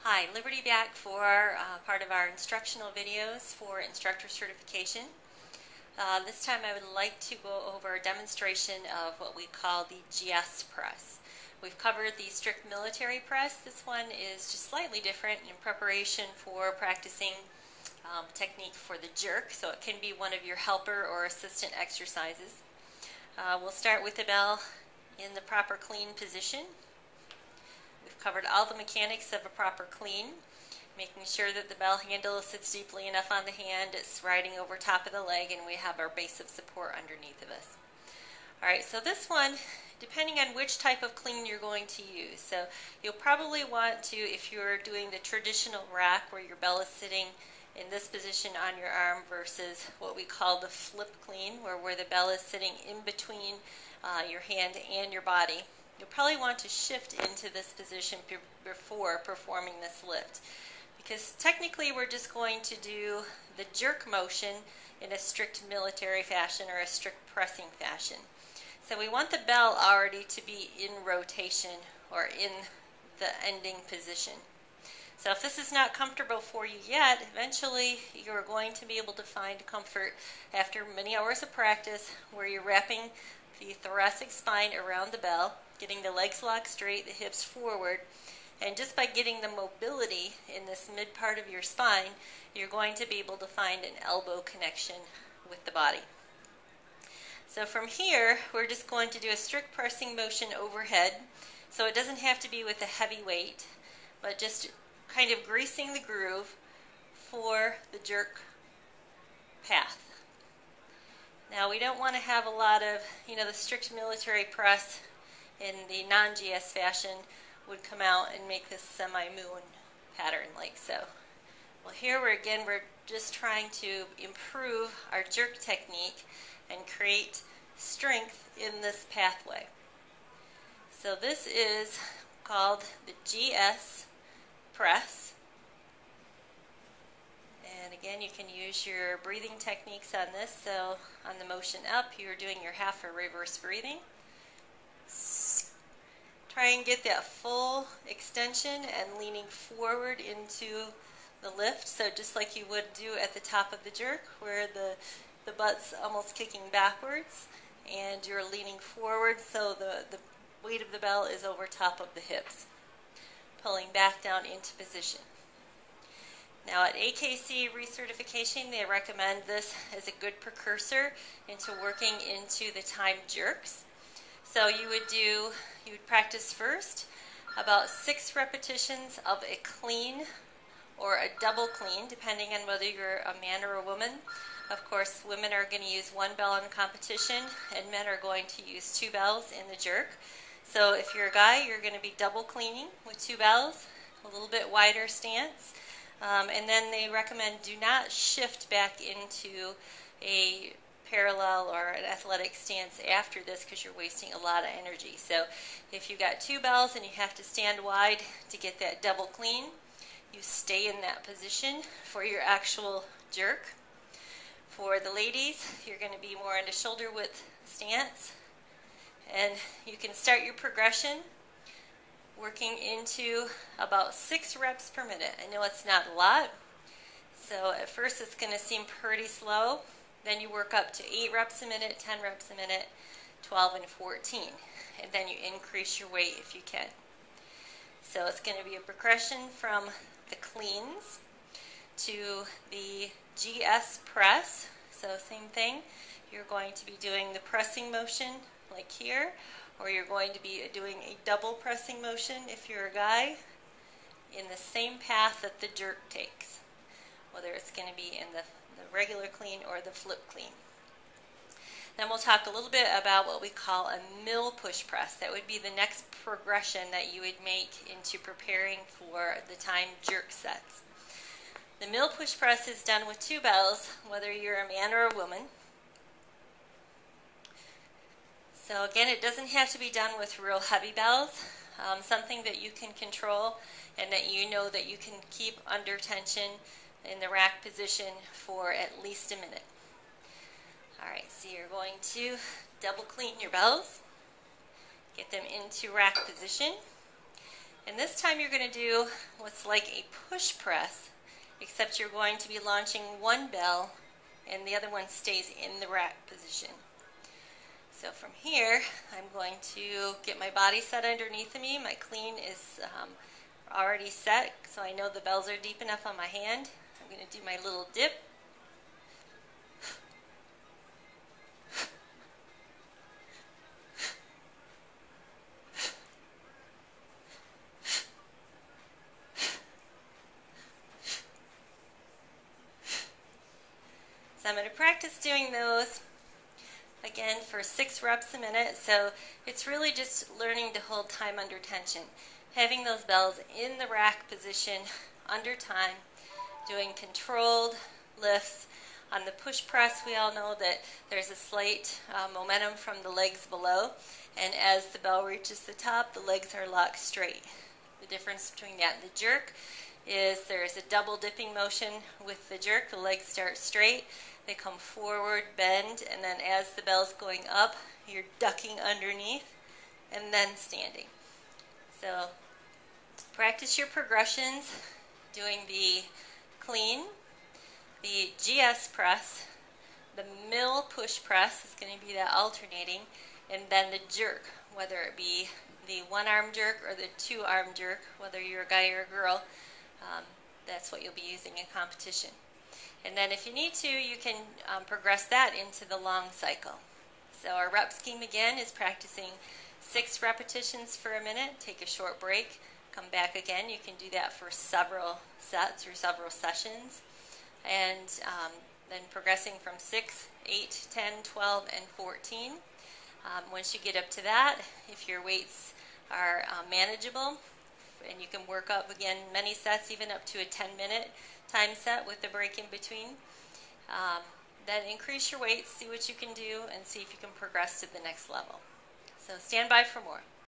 Hi, Liberty back for part of our instructional videos for instructor certification. This time I would like to go over a demonstration of what we call the GS press. We've covered the strict military press. This one is just slightly different in preparation for practicing technique for the jerk, so it can be one of your helper or assistant exercises. We'll start with the bell in the proper clean position. We've covered all the mechanics of a proper clean, making sure that the bell handle sits deeply enough on the hand, it's riding over top of the leg, and we have our base of support underneath of us. Alright, so this one, depending on which type of clean you're going to use, so you'll probably want to, if you're doing the traditional rack where your bell is sitting in this position on your arm versus what we call the flip clean, where the bell is sitting in between your hand and your body. You'll probably want to shift into this position before performing this lift, because technically we're just going to do the jerk motion in a strict military fashion or a strict pressing fashion. So we want the bell already to be in rotation or in the ending position. So if this is not comfortable for you yet, eventually you're going to be able to find comfort after many hours of practice where you're wrapping the thoracic spine around the bell, getting the legs locked straight, the hips forward, and just by getting the mobility in this mid part of your spine, you're going to be able to find an elbow connection with the body. So from here, we're just going to do a strict pressing motion overhead, so it doesn't have to be with a heavy weight, but just kind of greasing the groove for the jerk path. Now we don't want to have a lot of, the strict military press in the non-GS fashion would come out and make this semi-moon pattern like so. Well, here we're just trying to improve our jerk technique and create strength in this pathway. So this is called the GS press. And again, you can use your breathing techniques on this. So on the motion up, you're doing your half or reverse breathing. Try and get that full extension and leaning forward into the lift. So just like you would do at the top of the jerk, where the butt's almost kicking backwards and you're leaning forward, so the weight of the bell is over top of the hips, pulling back down into position. Now at AKC recertification, they recommend this as a good precursor into working into the time jerks. So you would practice first about 6 repetitions of a clean or a double clean, depending on whether you're a man or a woman. Of course, women are going to use 1 bell in competition, and men are going to use 2 bells in the jerk. So if you're a guy, you're going to be double cleaning with 2 bells, a little bit wider stance. And then they recommend do not shift back into a parallel or an athletic stance after this, because you're wasting a lot of energy. So if you've got 2 bells and you have to stand wide to get that double clean, you stay in that position for your actual jerk. For the ladies, you're going to be more in a shoulder width stance, and you can start your progression working into about 6 reps per minute. I know it's not a lot, so at first it's going to seem pretty slow. Then you work up to 8 reps a minute, 10 reps a minute, 12 and 14, and then you increase your weight if you can. So it's going to be a progression from the cleans to the GS press. So same thing, you're going to be doing the pressing motion like here, or you're going to be doing a double pressing motion if you're a guy in the same path that the jerk takes, whether it's going to be in the regular clean or the flip clean. Then we'll talk a little bit about what we call a mill push press. That would be the next progression that you would make into preparing for the time jerk sets. The mill push press is done with 2 bells, whether you're a man or a woman. So again, it doesn't have to be done with real heavy bells, something that you can control and that you know that you can keep under tension in the rack position for at least a minute. Alright, so you're going to double clean your bells, get them into rack position, And this time you're going to do what's like a push press, except you're going to be launching one bell and the other one stays in the rack position. So from here, I'm going to get my body set underneath of me. My clean is already set, so I know the bells are deep enough on my hand. I'm going to do my little dip. So I'm going to practice doing those again for 6 reps a minute. So it's really just learning to hold time under tension. Having those bells in the rack position under time, doing controlled lifts. On the push press, we all know that there's a slight momentum from the legs below, and as the bell reaches the top, the legs are locked straight. The difference between that and the jerk is there's a double dipping motion with the jerk. The legs start straight, they come forward, bend, and then as the bell's going up, you're ducking underneath and then standing. So practice your progressions, doing the clean, the GS press, the mill push press is going to be that alternating, and then the jerk, whether it be the one-arm jerk or the two-arm jerk, whether you're a guy or a girl, that's what you'll be using in competition. And then if you need to, you can progress that into the long cycle. So our rep scheme again is practicing 6 repetitions for a minute, take a short break, come back again. You can do that for several sets or several sessions. And then progressing from 6, 8, 10, 12, and 14. Once you get up to that, if your weights are manageable, and you can work up again many sets, even up to a 10-minute time set with a break in between, then increase your weights, see what you can do, and see if you can progress to the next level. So stand by for more.